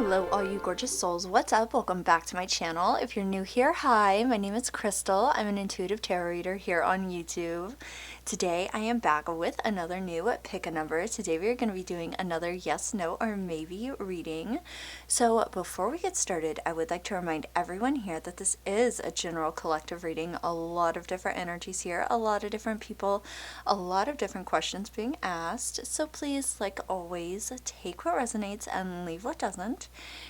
Hello all you gorgeous souls, what's up? Welcome back to my channel. If you're new here, hi, my name is Crystal. I'm an intuitive tarot reader here on YouTube. Today I am back with another new pick a number. Today we are going to be doing another yes, no, or maybe reading. So before we get started, I would like to remind everyone here that this is a general collective reading. A lot of different energies here, a lot of different people, a lot of different questions being asked. So please, like always, take what resonates and leave what doesn't.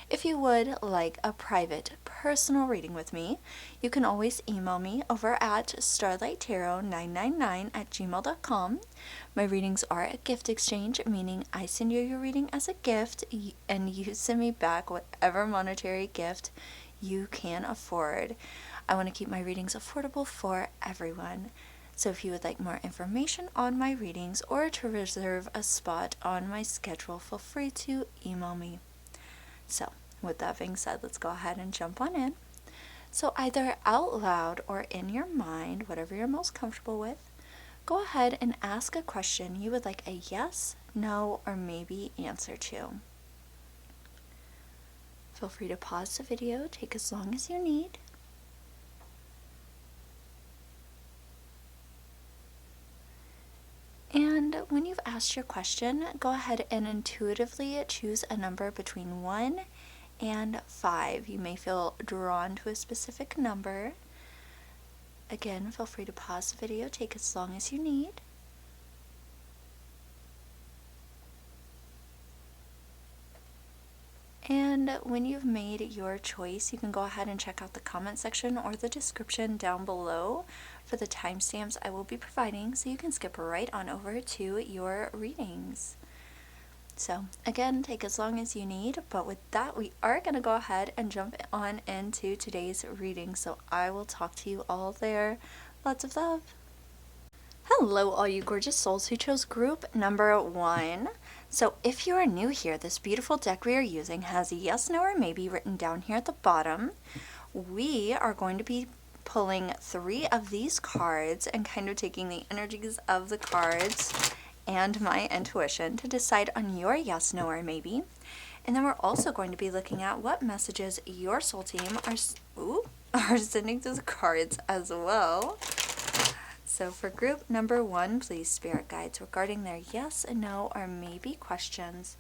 If you would like a private, personal reading with me, you can always email me over at starlighttarot999@gmail.com. My readings are a gift exchange, meaning I send you your reading as a gift and you send me back whatever monetary gift you can afford. I want to keep my readings affordable for everyone. So if you would like more information on my readings or to reserve a spot on my schedule, feel free to email me. So with that being said, let's go ahead and jump on in. So either out loud or in your mind, whatever you're most comfortable with, go ahead and ask a question you would like a yes, no, or maybe answer to. Feel free to pause the video, take as long as you need. And when you've asked your question, go ahead and intuitively choose a number between 1 and 5. You may feel drawn to a specific number. Again, feel free to pause the video, take as long as you need. And when you've made your choice, you can go ahead and check out the comment section or the description down below for the timestamps I will be providing, so you can skip right on over to your readings. So again, take as long as you need, but with that, we are going to go ahead and jump on into today's reading. So I will talk to you all there. Lots of love. Hello, all you gorgeous souls who chose group number 1. So if you are new here, this beautiful deck we are using has a yes, no, or maybe written down here at the bottom. We are going to be pulling 3 of these cards and kind of taking the energies of the cards and my intuition to decide on your yes, no, or maybe. And then we're also going to be looking at what messages your soul team are sending to the cards as well. So for group number 1, please, spirit guides, regarding their yes, no, or maybe questions,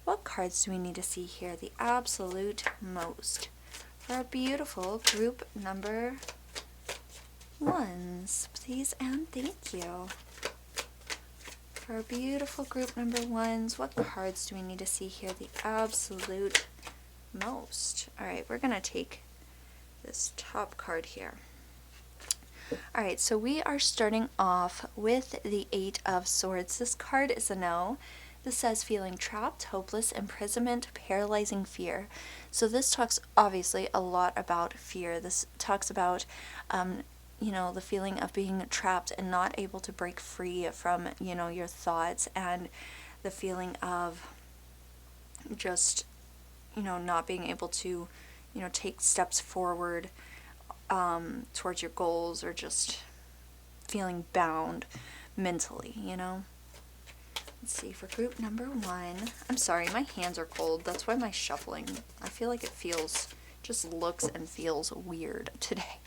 what cards do we need to see here the absolute most for our beautiful group number 1s? Please and thank you. For our beautiful group number 1s, what cards do we need to see here the absolute most? Alright, we're going to take this top card here. Alright, so we are starting off with the 8 of Swords. This card is a no. This says feeling trapped, hopeless, imprisonment, paralyzing fear. So this talks obviously a lot about fear. This talks about, the feeling of being trapped and not able to break free from, your thoughts, and the feeling of just, not being able to, take steps forward towards your goals, or just feeling bound mentally, Let's see, for group number 1, I'm sorry, my hands are cold, that's why my shuffling, I feel like it just looks and feels weird today.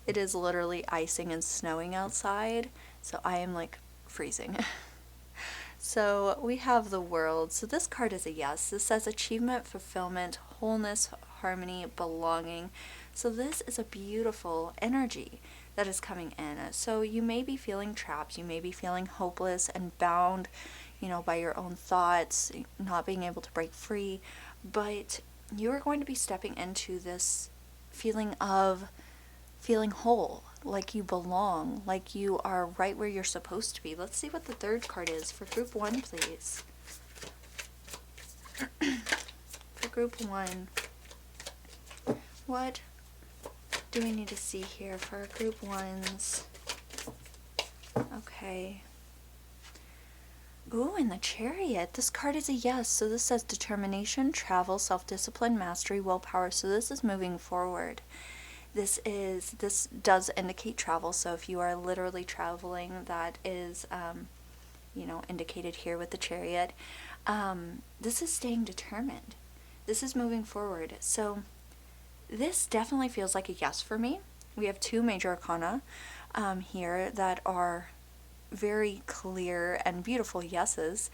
It is literally icing and snowing outside, so I am like freezing. So we have the World. So this card is a yes. This says achievement, fulfillment, wholeness, harmony, belonging. So this is a beautiful energy that is coming in. So you may be feeling trapped. You may be feeling hopeless and bound, by your own thoughts, not being able to break free. But you are going to be stepping into this feeling of feeling whole, like you belong, like you are right where you're supposed to be. Let's see what the third card is for group 1, please. For group 1, what do we need to see here for group 1s? Okay. Ooh, and the Chariot. This card is a yes. So this says determination, travel, self-discipline, mastery, willpower. So this is moving forward. This does indicate travel. So if you are literally traveling, that is, indicated here with the Chariot. This is staying determined. this is moving forward. So this definitely feels like a yes for me. We have two major arcana here that are very clear and beautiful yeses.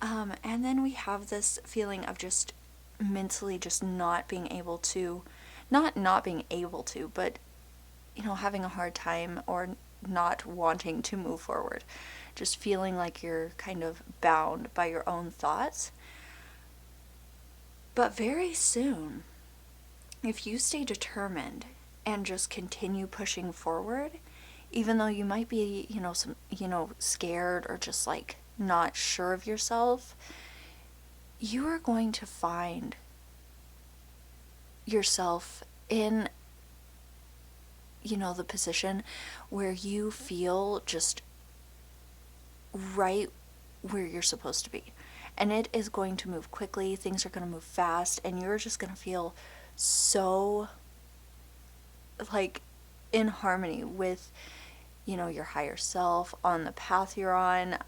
And then we have this feeling of just mentally just not being able to, not being able to, but, having a hard time or not wanting to move forward. Just feeling like you're kind of bound by your own thoughts. But very soon, if you stay determined and just continue pushing forward, even though you might be, scared or just like not sure of yourself, you are going to find yourself in, the position where you feel just right where you're supposed to be. And it is going to move quickly, things are going to move fast, and you're just going to feel so like in harmony with, your higher self, on the path you're on,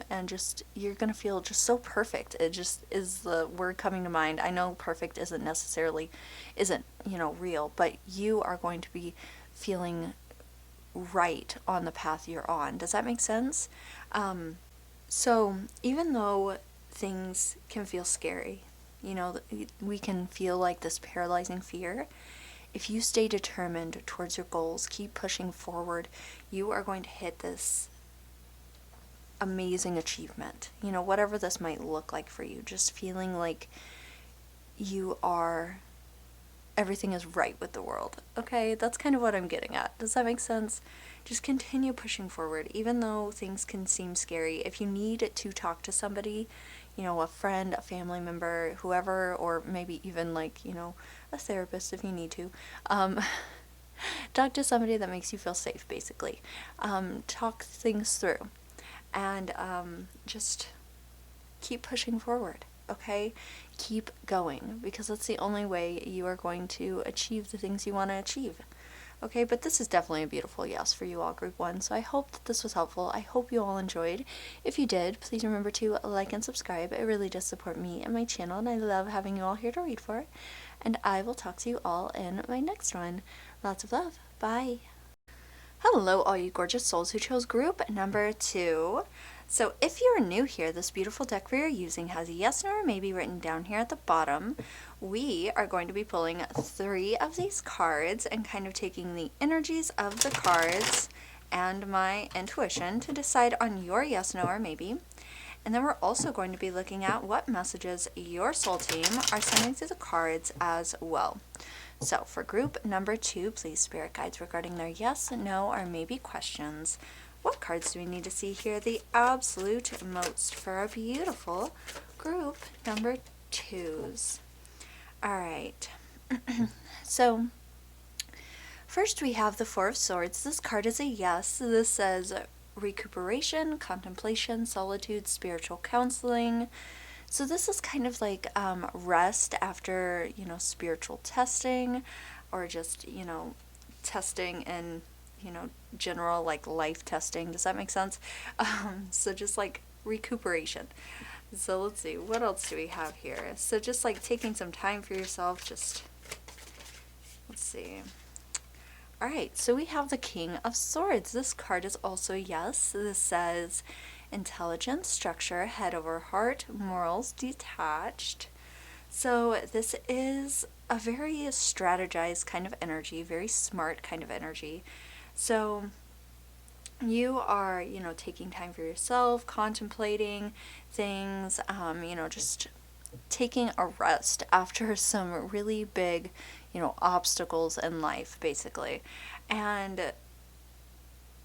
and just you're going to feel just so perfect. It just is the word coming to mind. I know perfect isn't real, but you are going to be feeling right on the path you're on. Does that make sense? So even though things can feel scary, we can feel like this paralyzing fear, if you stay determined towards your goals, keep pushing forward, you are going to hit this amazing achievement. Whatever this might look like for you, just feeling like everything is right with the world. Okay, that's kind of what I'm getting at. Does that make sense? Just continue pushing forward, even though things can seem scary. If you need to talk to somebody, a friend, a family member, whoever, or maybe even a therapist if you need to, talk to somebody that makes you feel safe, basically. Talk things through, and just keep pushing forward, okay? Keep going, because that's the only way you are going to achieve the things you want to achieve. Okay, but this is definitely a beautiful yes for you all, Group 1, so I hope that this was helpful. I hope you all enjoyed. If you did, please remember to like and subscribe. It really does support me and my channel, and I love having you all here to read for. And I will talk to you all in my next one. Lots of love. Bye. Hello, all you gorgeous souls who chose Group number 2. So if you're new here, this beautiful deck we are using has a yes, no, or maybe written down here at the bottom. We are going to be pulling 3 of these cards and kind of taking the energies of the cards and my intuition to decide on your yes, no, or maybe. And then we're also going to be looking at what messages your soul team are sending through the cards as well. So for group number 2, please spirit guides regarding their yes, no, or maybe questions. What cards do we need to see here the absolute most for our beautiful group number 2s? Alright, so first we have the 4 of Swords. This card is a yes. This says recuperation, contemplation, solitude, spiritual counseling. So this is kind of like rest after, spiritual testing, or just, testing and, general like life testing. Does that make sense? So just like recuperation. So let's see, what else do we have here? So just like taking some time for yourself, just, let's see. Alright, so we have the King of Swords. This card is also yes. This says intelligence, structure, head over heart, morals, detached. So this is a very strategized kind of energy, very smart kind of energy. So you are, taking time for yourself, contemplating things, just taking a rest after some really big, obstacles in life, basically. And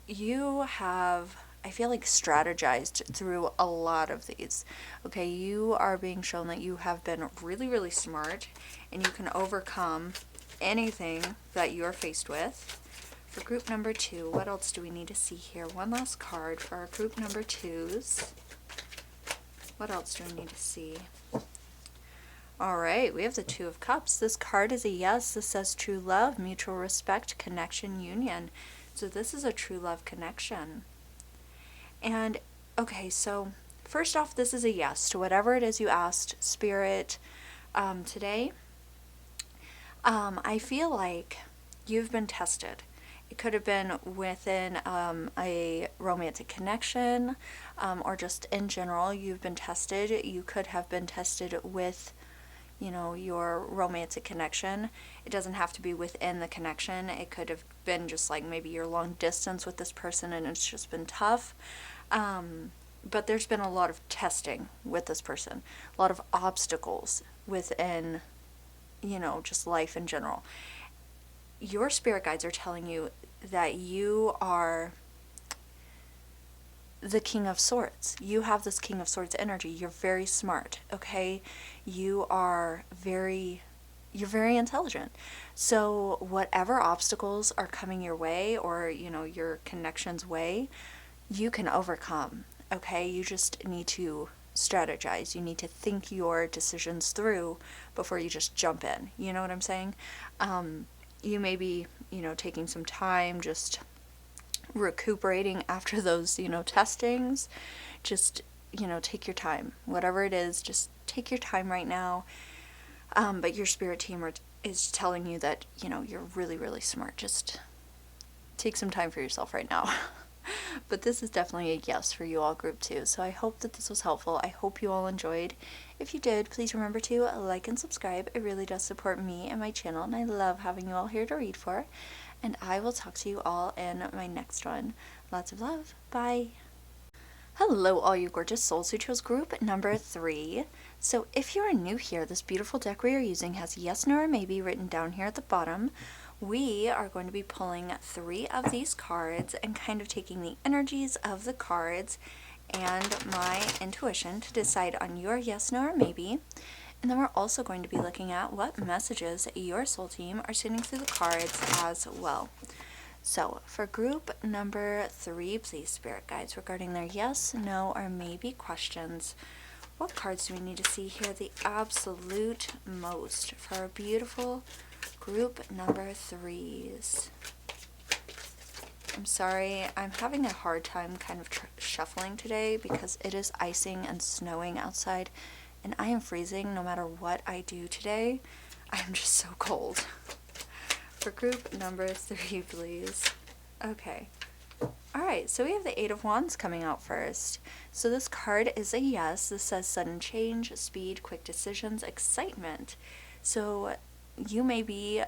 you have, I feel like, strategized through a lot of these. Okay, you are being shown that you have been really, really smart, and you can overcome anything that you're faced with. For group number 2, what else do we need to see here? One last card for our group number 2s. What else do we need to see? Alright, we have the 2 of Cups. This card is a yes. This says true love, mutual respect, connection, union. So this is a true love connection. And, okay, so first off, this is a yes to whatever it is you asked Spirit, today, I feel like you've been tested. It could have been within a romantic connection, or just in general, you've been tested. You could have been tested with, your romantic connection. It doesn't have to be within the connection. It could have been just like maybe your long distance with this person and it's just been tough. But there's been a lot of testing with this person, a lot of obstacles within, just life in general. Your spirit guides are telling you that you are the King of Swords. You have this King of Swords energy. You're very smart, okay? You're very intelligent. So whatever obstacles are coming your way or, your connection's way, you can overcome, okay? You just need to strategize. You need to think your decisions through before you just jump in. You know what I'm saying? You may be, taking some time, just recuperating after those, testings. Just, take your time. Whatever it is, just take your time right now. But your spirit team is telling you that, you're really, really smart. Just take some time for yourself right now. But this is definitely a yes for you all, group 2. So I hope that this was helpful. I hope you all enjoyed. If you did, please remember to like and subscribe. It really does support me and my channel, and I love having you all here to read for. And I will talk to you all in my next one. Lots of love. Bye. Hello, all you gorgeous souls who chose group number 3. So if you are new here, this beautiful deck we are using has yes, no, or maybe written down here at the bottom. We are going to be pulling 3 of these cards and kind of taking the energies of the cards and my intuition to decide on your yes, no, or maybe. And then we're also going to be looking at what messages your soul team are sending through the cards as well. So for group number 3, please, spirit guides, regarding their yes, no, or maybe questions, what cards do we need to see here the absolute most for our beautiful group number 3s? I'm sorry, I'm having a hard time kind of shuffling today because it is icing and snowing outside, and I am freezing no matter what I do today. I am just so cold. For group number 3, please. Okay. Alright, so we have the 8 of Wands coming out first. So this card is a yes. This says sudden change, speed, quick decisions, excitement. So you may be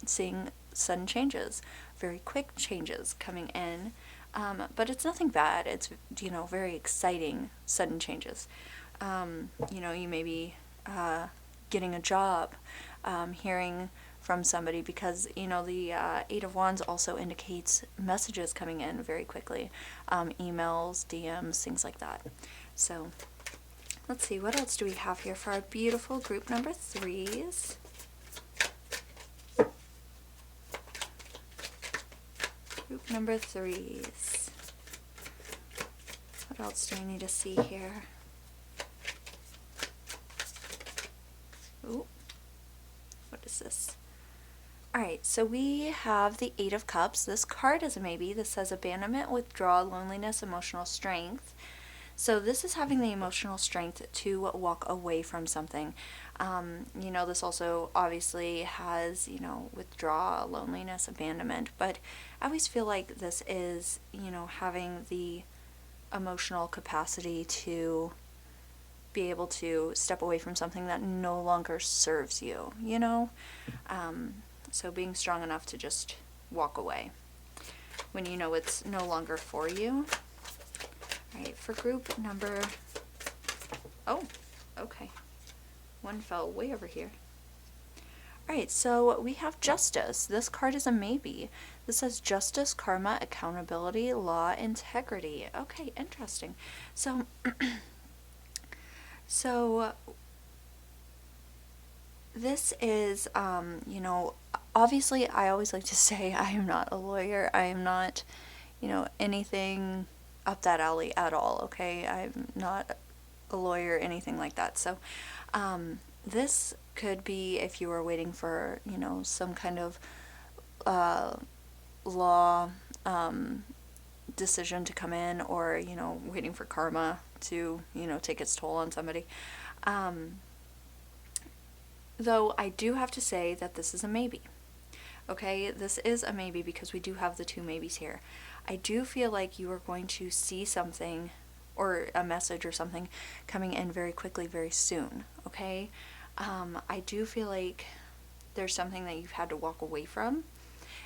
seeing sudden changes, very quick changes coming in, but it's nothing bad. It's, very exciting sudden changes. You may be getting a job, hearing from somebody, because the 8 of Wands also indicates messages coming in very quickly, emails, DMs, things like that. So let's see, what else do we have here for our beautiful group number 3s? Group number 3s. What else do we need to see here? Ooh, what is this? Alright, so we have the 8 of Cups. This card is a maybe. This says abandonment, withdrawal, loneliness, emotional strength. So this is having the emotional strength to walk away from something. This also obviously has, withdrawal, loneliness, abandonment. But I always feel like this is, having the emotional capacity to be able to step away from something that no longer serves you, So being strong enough to just walk away when you know it's no longer for you. All right, for group number... Oh, okay. One fell way over here. All right, so we have Justice. This card is a maybe. This says justice, karma, accountability, law, integrity. Okay, interesting. So, this is, obviously I always like to say I am not a lawyer. I am not, anything up that alley at all, okay? I'm not a lawyer, anything like that. So, this could be if you were waiting for, some kind of law decision to come in, or, waiting for karma to, take its toll on somebody. Though I do have to say that this is a maybe. Okay, this is a maybe because we do have the two maybes here. I do feel like you are going to see something or a message or something coming in very quickly, very soon. Okay, I do feel like there's something that you've had to walk away from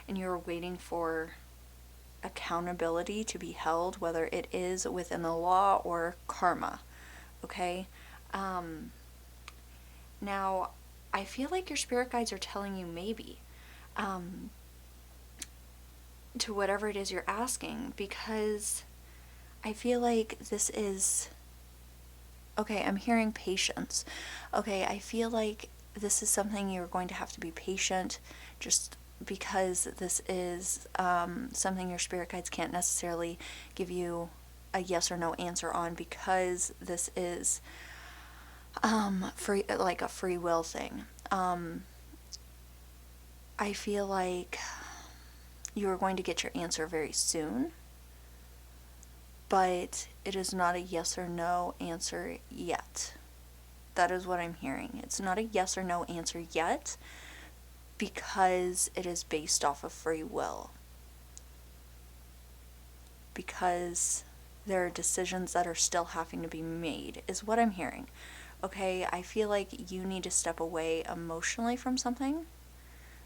and you're waiting for accountability to be held, whether it is within the law or karma. Okay, now I feel like your spirit guides are telling you maybe to whatever it is you're asking, because I feel like this is, okay, I'm hearing patience. Okay, I feel like this is something you're going to have to be patient, just because this is something your spirit guides can't necessarily give you a yes or no answer on, because this is free, like a free will thing. I feel like you are going to get your answer very soon, but it is not a yes or no answer yet. That is what I'm hearing. It's not a yes or no answer yet because it is based off of free will. Because there are decisions that are still having to be made, is what I'm hearing. Okay, I feel like you need to step away emotionally from something.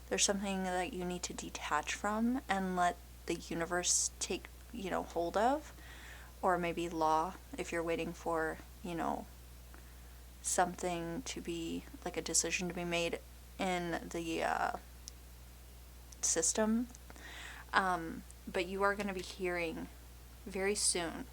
There's something that you need to detach from and let the universe take, hold of. Or maybe law, if you're waiting for, something to be, like a decision to be made in the system. But you are going to be hearing very soon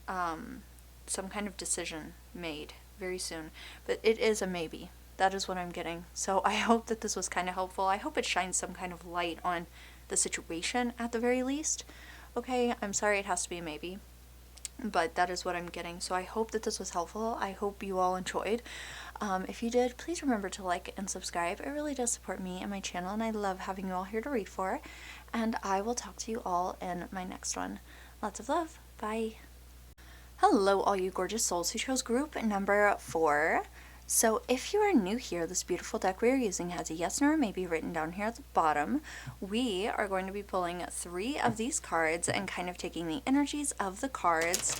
some kind of decision made very soon. But it is a maybe. That is what I'm getting. So I hope that this was kind of helpful. I hope it shines some kind of light on the situation at the very least. Okay, I'm sorry it has to be a maybe, but that is what I'm getting. So I hope that this was helpful. I hope you all enjoyed. If you did, please remember to like and subscribe. It really does support me and my channel, and I love having you all here to read for. And I will talk to you all in my next one. Lots of love. Bye. Hello, all you gorgeous souls who chose group number 4. So if you are new here, this beautiful deck we are using has a yes or a maybe written down here at the bottom. We are going to be pulling 3 of these cards and kind of taking the energies of the cards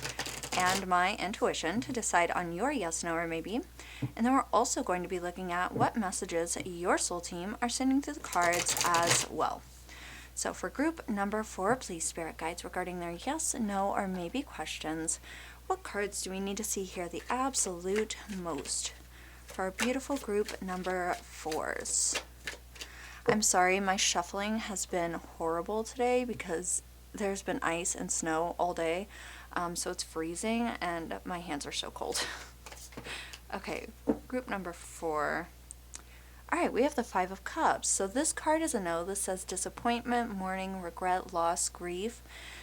and my intuition to decide on your yes, no, or maybe. And then we're also going to be looking at what messages your soul team are sending through the cards as well. So for group number 4, please, spirit guides, regarding their yes, no, or maybe questions, what cards do we need to see here the absolute most for our beautiful group number 4s? I'm sorry, my shuffling has been horrible today because there's been ice and snow all day, so it's freezing and my hands are so cold. Okay, group number 4. Alright, we have the 5 of Cups. So this card is a no. This says disappointment, mourning, regret, loss, grief.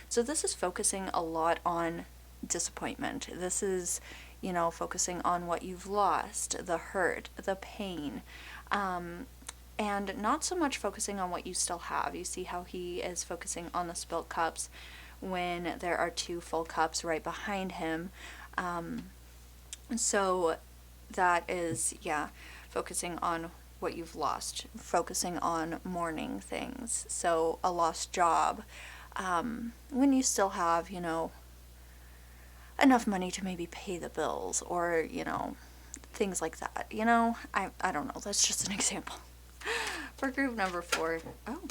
So this is focusing a lot on disappointment. This is, focusing on what you've lost, the hurt, the pain, and not so much focusing on what you still have. You see how he is focusing on the spilt cups when there are 2 full cups right behind him. So that is, focusing on what you've lost, focusing on mourning things. So a lost job, when you still have, enough money to maybe pay the bills, or, things like that. I don't know. That's just an example. For group number 4. Oh.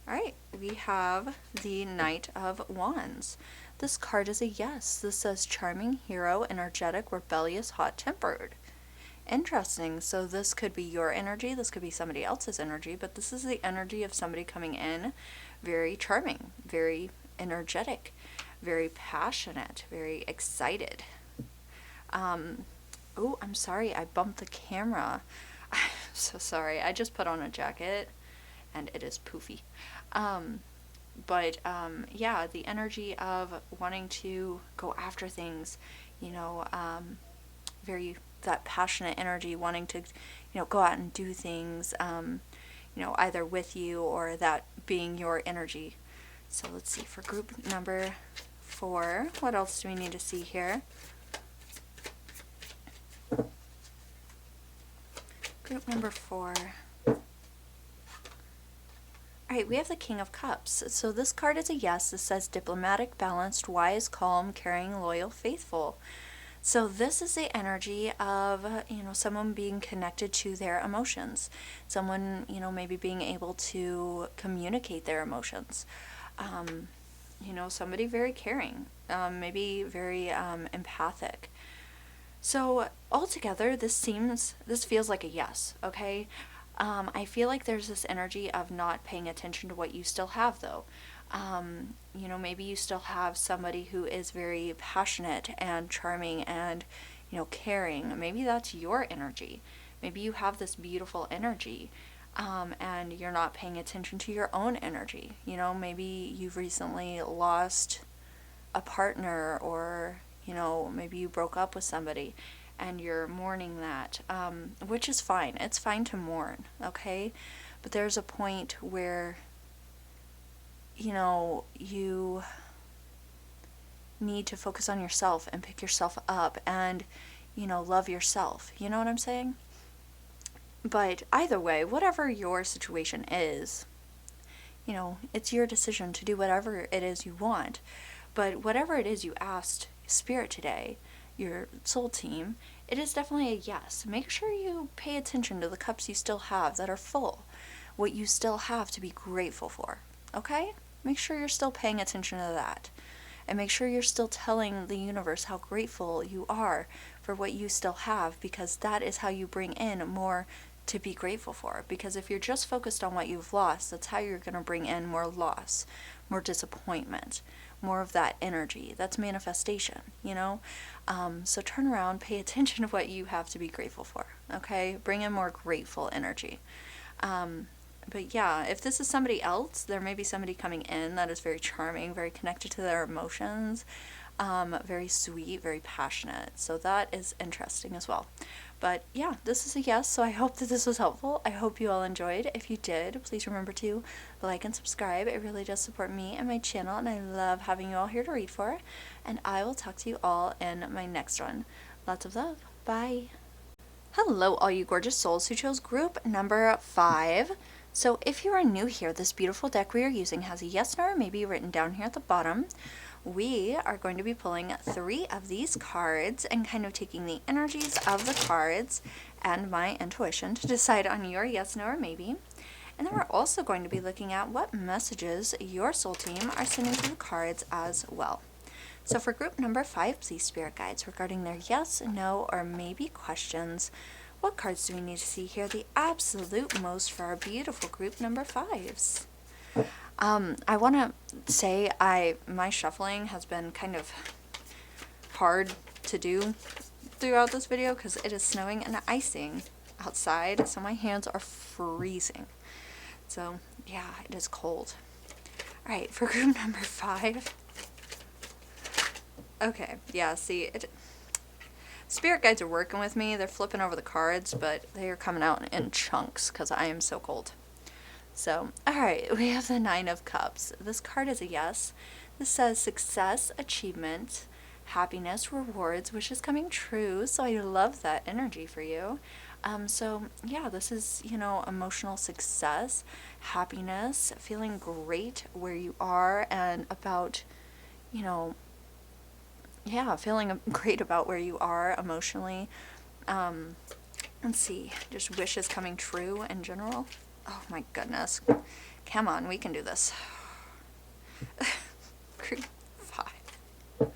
Alright, we have the Knight of Wands. This card is a yes. This says charming, hero, energetic, rebellious, hot-tempered. Interesting. So this could be your energy, this could be somebody else's energy, but this is the energy of somebody coming in very charming, very energetic, very passionate, very excited. Oh, I'm sorry, I bumped the camera. I'm so sorry. I just put on a jacket and it is poofy. But the energy of wanting to go after things, very that passionate energy, wanting to, go out and do things, either with you or that being your energy. So let's see, for group number 4, what else do we need to see here? Group number 4. Alright, we have the King of Cups. So this card is a yes. This says diplomatic, balanced, wise, calm, caring, loyal, faithful. So this is the energy of, someone being connected to their emotions. Someone, maybe being able to communicate their emotions. Somebody very caring, maybe very empathic. So altogether, this feels like a yes, okay? I feel like there's this energy of not paying attention to what you still have, though. Maybe you still have somebody who is very passionate and charming and, caring. Maybe that's your energy. Maybe you have this beautiful energy, and you're not paying attention to your own energy. Maybe you've recently lost a partner, or, maybe you broke up with somebody and you're mourning that, which is fine. It's fine to mourn, okay? But there's a point where, you need to focus on yourself and pick yourself up and, love yourself. You know what I'm saying? But either way, whatever your situation is, it's your decision to do whatever it is you want. But whatever it is you asked Spirit today, your soul team, it is definitely a yes. Make sure you pay attention to the cups you still have that are full, what you still have to be grateful for, okay? Make sure you're still paying attention to that. And make sure you're still telling the universe how grateful you are for what you still have, because that is how you bring in more to be grateful for. Because if you're just focused on what you've lost, that's how you're going to bring in more loss, more disappointment, more of that energy. That's manifestation, So turn around, pay attention to what you have to be grateful for, okay? Bring in more grateful energy. But yeah, if this is somebody else, there may be somebody coming in that is very charming, very connected to their emotions, very sweet, very passionate. So that is interesting as well. But yeah, this is a yes, so I hope that this was helpful. I hope you all enjoyed. If you did, please remember to like and subscribe. It really does support me and my channel, and I love having you all here to read for. And I will talk to you all in my next one. Lots of love. Bye. Hello, all you gorgeous souls who chose group number 5. So if you are new here, this beautiful deck we are using has a yes, no, or maybe written down here at the bottom. We are going to be pulling 3 of these cards and kind of taking the energies of the cards and my intuition to decide on your yes, no, or maybe. And then we're also going to be looking at what messages your soul team are sending to the cards as well. So for group number 5, please, spirit guides, regarding their yes, no, or maybe questions, what cards do we need to see here the absolute most for our beautiful group number 5s? I want to say my shuffling has been kind of hard to do throughout this video because it is snowing and icing outside, so my hands are freezing. So yeah, it is cold. Alright, for group number 5. Okay, yeah, see, spirit guides are working with me. They're flipping over the cards, but they are coming out in chunks because I am so cold. So, alright, we have the 9 of Cups. This card is a yes. This says success, achievement, happiness, rewards, which is coming true. So I love that energy for you. So yeah, this is, emotional success, happiness, feeling great where you are and about, feeling great about where you are emotionally. Let's see, just wishes coming true in general. Oh my goodness. Come on, we can do this. Group 5.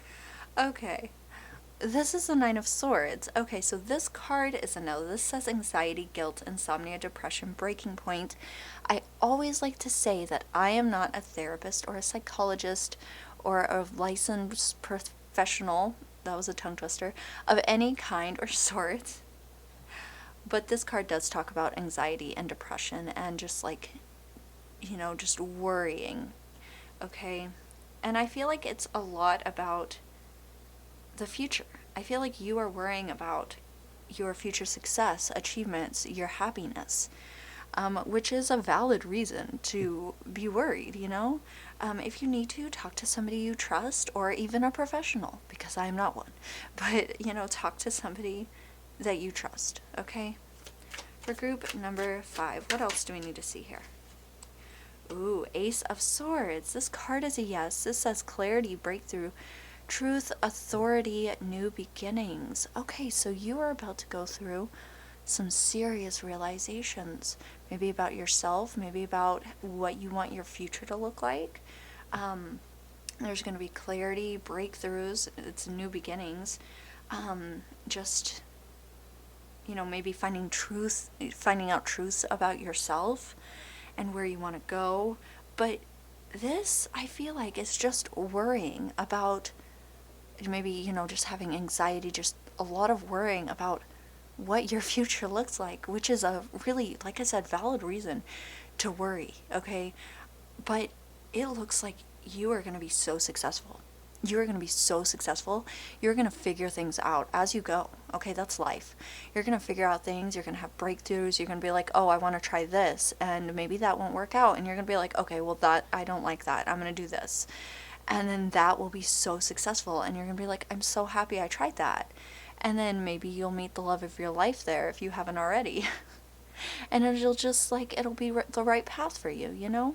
Okay. This is the 9 of Swords. Okay, so this card is a no. This says anxiety, guilt, insomnia, depression, breaking point. I always like to say that I am not a therapist or a psychologist or a licensed professional, that was a tongue twister, of any kind or sort. But this card does talk about anxiety and depression and just just worrying, okay? And I feel like it's a lot about the future. I feel like you are worrying about your future success, achievements, your happiness, which is a valid reason to be worried, If you need to, talk to somebody you trust or even a professional, because I am not one. But, talk to somebody that you trust, okay? For group number 5, what else do we need to see here? Ooh, Ace of Swords. This card is a yes. This says clarity, breakthrough, truth, authority, new beginnings. Okay, so you are about to go through some serious realizations. Maybe about yourself, maybe about what you want your future to look like. There's going to be clarity, breakthroughs, it's new beginnings. Just, you know, maybe finding out truths about yourself and where you want to go. But this, I feel like, is just worrying about, maybe, you know, just having anxiety, just a lot of worrying about what your future looks like, which is a really, like I said, valid reason to worry, okay? But it looks like you are going to be so successful. You're going to be so successful. You're going to figure things out as you go. Okay, that's life. You're going to figure out things. You're going to have breakthroughs. You're going to be like, oh, I want to try this. And maybe that won't work out. And you're going to be like, okay, well, I don't like that. I'm going to do this. And then that will be so successful. And you're going to be like, I'm so happy I tried that. And then maybe you'll meet the love of your life there if you haven't already. And it'll just like, it'll be the right path for you, you know?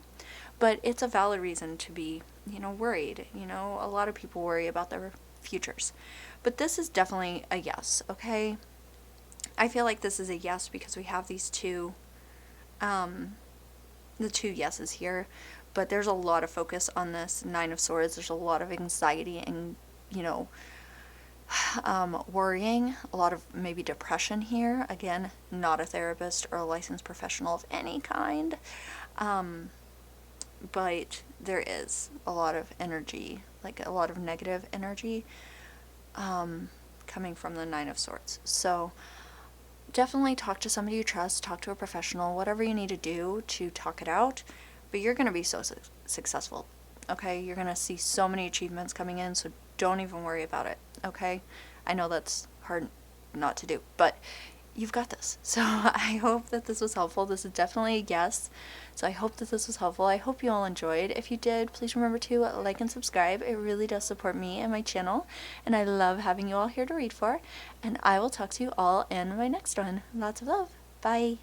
But it's a valid reason to be, you know, worried. You know, a lot of people worry about their futures. But this is definitely a yes, okay? I feel like this is a yes because we have these two, the two yeses here. But there's a lot of focus on this 9 of Swords. There's a lot of anxiety and, you know, worrying, a lot of maybe depression here. Again, not a therapist or a licensed professional of any kind. But there is a lot of energy, like a lot of negative energy coming from the 9 of Swords. So definitely talk to somebody you trust, talk to a professional, whatever you need to do to talk it out. But you're going to be so successful, okay? You're going to see so many achievements coming in, so don't even worry about it, okay? I know that's hard not to do, but you've got this. So I hope that this was helpful. This is definitely a yes. So I hope that this was helpful. I hope you all enjoyed. If you did, please remember to like and subscribe. It really does support me and my channel. And I love having you all here to read for. And I will talk to you all in my next one. Lots of love. Bye.